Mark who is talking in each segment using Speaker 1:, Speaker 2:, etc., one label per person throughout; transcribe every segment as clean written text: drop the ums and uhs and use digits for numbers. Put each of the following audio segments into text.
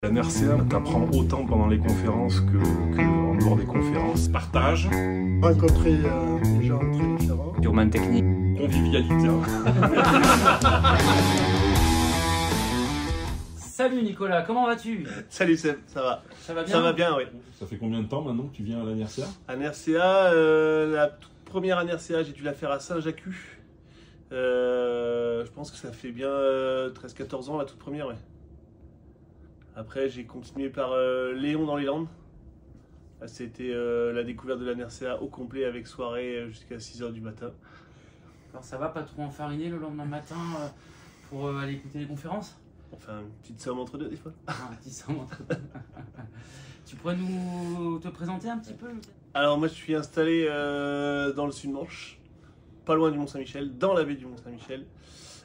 Speaker 1: La NRCA t'apprend autant pendant les conférences qu'en dehors des conférences. Partage.
Speaker 2: Rencontrer des gens très différents.
Speaker 3: Purement technique.
Speaker 1: Convivialité.
Speaker 3: Salut Nicolas, comment vas-tu?
Speaker 4: Salut Seb, ça va?
Speaker 3: Ça va bien?
Speaker 4: Ça va bien, oui.
Speaker 1: Ça fait combien de temps maintenant que tu viens à la NRCA?
Speaker 4: À NRCA, la toute première NRCA, j'ai dû la faire à Saint-Jacques. Je pense que ça fait bien 13-14 ans la toute première, ouais. Après, j'ai continué par Léon dans les Landes. C'était la découverte de la NRCA au complet avec soirée jusqu'à 6 h du matin.
Speaker 3: Alors ça va, pas trop enfariner le lendemain matin pour aller écouter les conférences?
Speaker 4: Enfin, une petite somme entre deux des fois.
Speaker 3: Un petit somme entre deux. Tu pourrais te présenter un petit peu?
Speaker 4: Alors moi je suis installé dans le Sud-Manche, pas loin du Mont-Saint-Michel, dans la baie du Mont-Saint-Michel.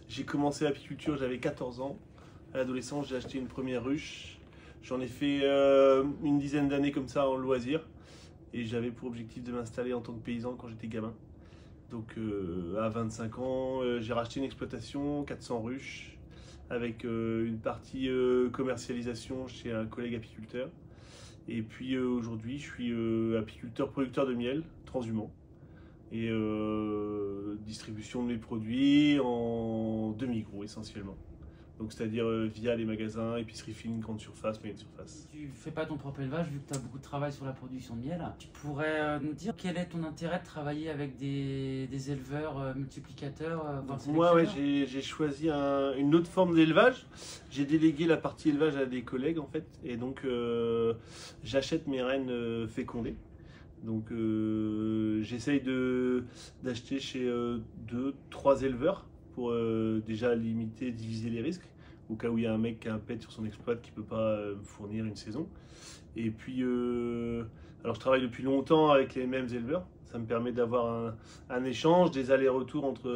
Speaker 4: J'ai commencé l'apiculture, j'avais 14 ans. À l'adolescence, j'ai acheté une première ruche. J'en ai fait une dizaine d'années comme ça en loisir. Et j'avais pour objectif de m'installer en tant que paysan quand j'étais gamin. Donc à 25 ans, j'ai racheté une exploitation, 400 ruches, avec une partie commercialisation chez un collègue apiculteur. Et puis aujourd'hui, je suis apiculteur producteur de miel, transhumant. Et distribution de mes produits en demi-gros essentiellement. Donc c'est-à-dire via les magasins, épicerie fine, grande surface, moyenne surface.
Speaker 3: Tu fais pas ton propre élevage vu que tu as beaucoup de travail sur la production de miel. Tu pourrais nous dire quel est ton intérêt de travailler avec des éleveurs multiplicateurs
Speaker 4: Moi, ouais, j'ai choisi une autre forme d'élevage. J'ai délégué la partie élevage à des collègues en fait. Et donc j'achète mes rennes fécondées. Donc j'essaye d'acheter chez 2-3 éleveurs pour déjà limiter, diviser les risques, au cas où il y a un mec qui a un pet sur son exploit qui ne peut pas me fournir une saison. Et puis, alors je travaille depuis longtemps avec les mêmes éleveurs, ça me permet d'avoir un échange, des allers-retours entre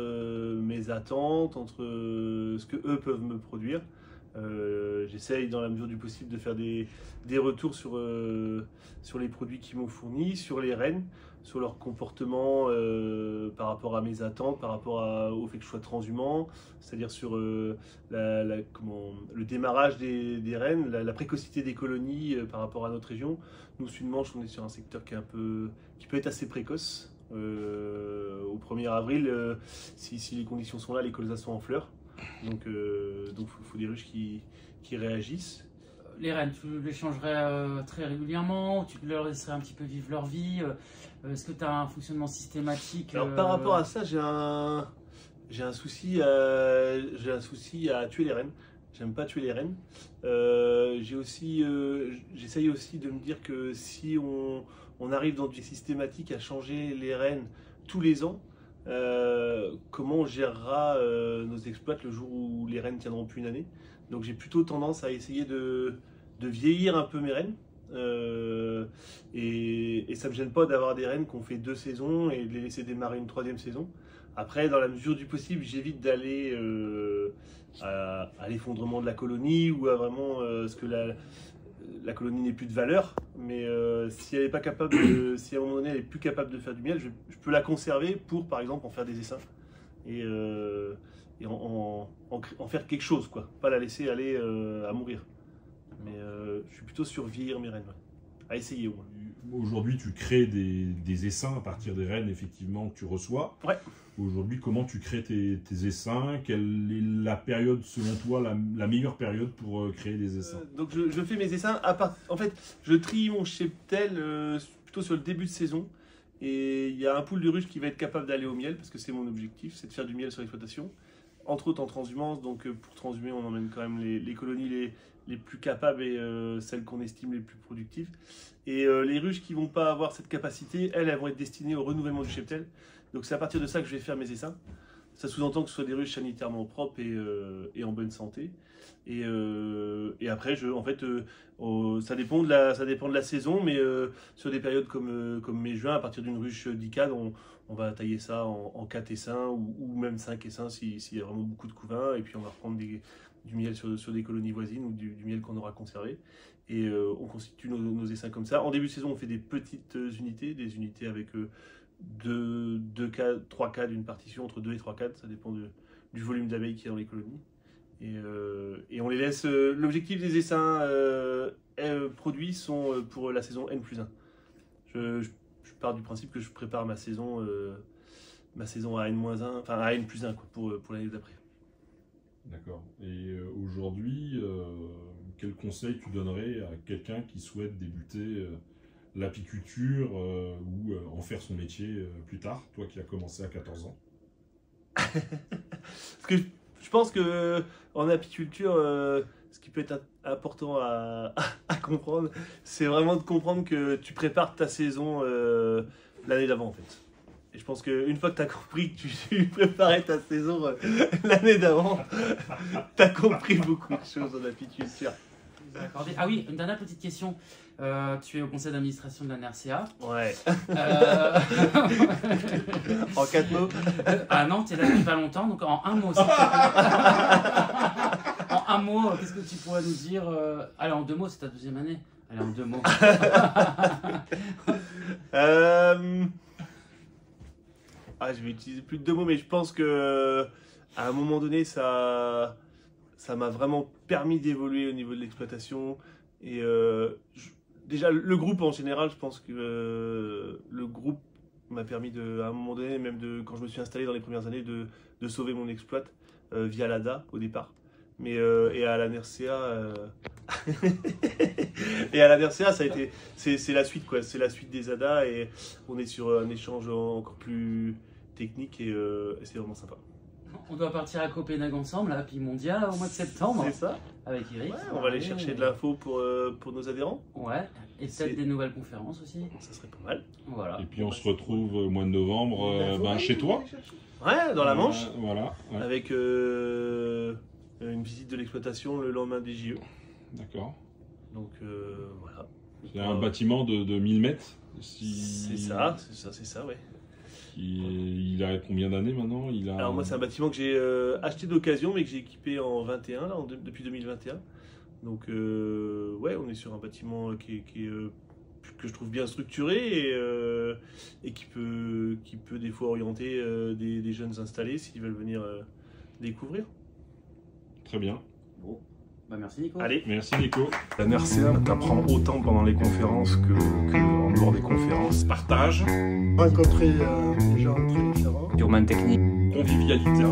Speaker 4: mes attentes, entre ce que eux peuvent me produire. J'essaye dans la mesure du possible de faire des retours sur les produits qu'ils m'ont fournis, sur les rennes, sur leur comportement par rapport à mes attentes, par rapport au fait que je sois transhumant, c'est-à-dire sur le démarrage des rennes, la précocité des colonies par rapport à notre région. Nous, Sud-Manche, on est sur un secteur qui peut être assez précoce. Au 1er avril, si les conditions sont là, les colzas sont en fleurs. Donc faut des ruches qui réagissent.
Speaker 3: Les rennes, tu les changerais très régulièrement, tu leur laisserais un petit peu vivre leur vie. Est-ce que tu as un fonctionnement systématique?
Speaker 4: Alors par rapport à ça, j'ai un souci à tuer les rennes. J'aime pas tuer les rennes. J'essaye aussi de me dire que si on arrive dans du systématique à changer les rennes tous les ans, comment on gérera nos exploits le jour où les rennes tiendront plus une année. Donc j'ai plutôt tendance à essayer de vieillir un peu mes rennes. Et ça ne me gêne pas d'avoir des rennes qui ont fait 2 saisons et de les laisser démarrer une 3e saison. Après, dans la mesure du possible, j'évite d'aller à l'effondrement de la colonie ou à vraiment ce que la colonie n'ait plus de valeur. Mais si elle est pas capable si à un moment donné elle est plus capable de faire du miel, je peux la conserver pour, par exemple, en faire des essaims et en faire quelque chose, quoi. Pas la laisser aller à mourir. Mais je suis plutôt sur vieillir mes rennes, ouais. À essayer au moins.
Speaker 1: Aujourd'hui, tu crées des essaims à partir des rennes effectivement que tu reçois.
Speaker 4: Ouais.
Speaker 1: Aujourd'hui, comment tu crées tes essaims? Quelle est la période, selon toi, la meilleure période pour créer des essaims?
Speaker 4: Donc je fais mes essaims en fait, je trie mon cheptel plutôt sur le début de saison. Et il y a un pool de ruches qui va être capable d'aller au miel, parce que c'est mon objectif, c'est de faire du miel sur l'exploitation. Entre autres en transhumance, donc pour transhumer, on emmène quand même les colonies les plus capables et celles qu'on estime les plus productives. Et les ruches qui ne vont pas avoir cette capacité, elles vont être destinées au renouvellement du cheptel. Donc c'est à partir de ça que je vais faire mes essaims. Ça sous-entend que ce soit des ruches sanitairement propres et en bonne santé. Et après, ça dépend de la saison, mais sur des périodes comme mai-juin, à partir d'une ruche d'Icade, on va tailler ça en 4 essaims ou même 5 essaims s'il y a vraiment beaucoup de couvains. Et puis on va reprendre du miel sur des colonies voisines ou du miel qu'on aura conservé. Et on constitue nos essaims comme ça. En début de saison, on fait des petites unités, des unités avec 3 cas d'une partition, entre 2 et 3 cas, ça dépend du volume d'abeilles qu'il y a dans les colonies. Et on les laisse. L'objectif des essaims produits sont pour la saison N+1. Je pars du principe que je prépare ma saison à N-1, enfin à N+1 quoi, pour l'année d'après.
Speaker 1: D'accord. Et aujourd'hui, quel conseil tu donnerais à quelqu'un qui souhaite débuter l'apiculture ou en faire son métier plus tard, toi qui as commencé à 14 ans?
Speaker 4: Parce que je pense que en apiculture, ce qui peut être important à comprendre, c'est vraiment de comprendre que tu prépares ta saison l'année d'avant en fait. Et je pense qu'une fois que tu as compris que tu préparais ta saison l'année d'avant, tu as compris beaucoup de choses en apiculture.
Speaker 3: Ah oui, une dernière petite question. Tu es au conseil d'administration de la NRCA.
Speaker 4: Ouais. En 4 mots.
Speaker 3: Ah non, tu es là depuis pas longtemps, donc en un mot. En un mot, qu'est-ce que tu pourrais nous dire Allez, en 2 mots, c'est ta 2e année. Allez, en 2 mots.
Speaker 4: Je vais utiliser plus de 2 mots, mais je pense que à un moment donné, ça m'a vraiment permis d'évoluer au niveau de l'exploitation. Et déjà, le groupe en général, je pense que le groupe m'a permis, à un moment donné, même quand je me suis installé dans les premières années, de sauver mon exploit via l'ADA au départ. Mais et à la NRCA, c'est la suite quoi, c'est la suite des ADA et on est sur un échange encore plus technique et c'est vraiment sympa.
Speaker 3: On doit partir à Copenhague ensemble, là, puis mondial au mois de septembre.
Speaker 4: C'est ça.
Speaker 3: Avec Eric.
Speaker 4: Ouais, on va aller chercher de l'info pour nos adhérents.
Speaker 3: Ouais, et peut-être des nouvelles conférences aussi.
Speaker 4: Ça serait pas mal.
Speaker 3: Voilà.
Speaker 1: Et puis on se retrouve au mois de novembre chez toi.
Speaker 4: Ouais, dans la Manche.
Speaker 1: Voilà. Ouais.
Speaker 4: Avec une visite de l'exploitation le lendemain des JO.
Speaker 1: D'accord.
Speaker 4: Donc voilà.
Speaker 1: C'est un bâtiment de 1000 mètres.
Speaker 4: C'est ça, ouais.
Speaker 1: Il a combien d'années maintenant?
Speaker 4: Alors moi c'est un bâtiment que j'ai acheté d'occasion mais que j'ai équipé en 21 là, depuis 2021. Donc ouais, on est sur un bâtiment que je trouve bien structuré et qui peut des fois orienter des jeunes installés s'ils veulent venir découvrir.
Speaker 1: Très bien.
Speaker 3: Bon. Bah merci Nico.
Speaker 4: Allez.
Speaker 1: Merci Nico.
Speaker 5: La NRCA t'apprend autant pendant les conférences que en dehors des conférences.
Speaker 1: Partage.
Speaker 2: Rencontrer des gens très différents.
Speaker 3: Urban Technique.
Speaker 1: Convivialité.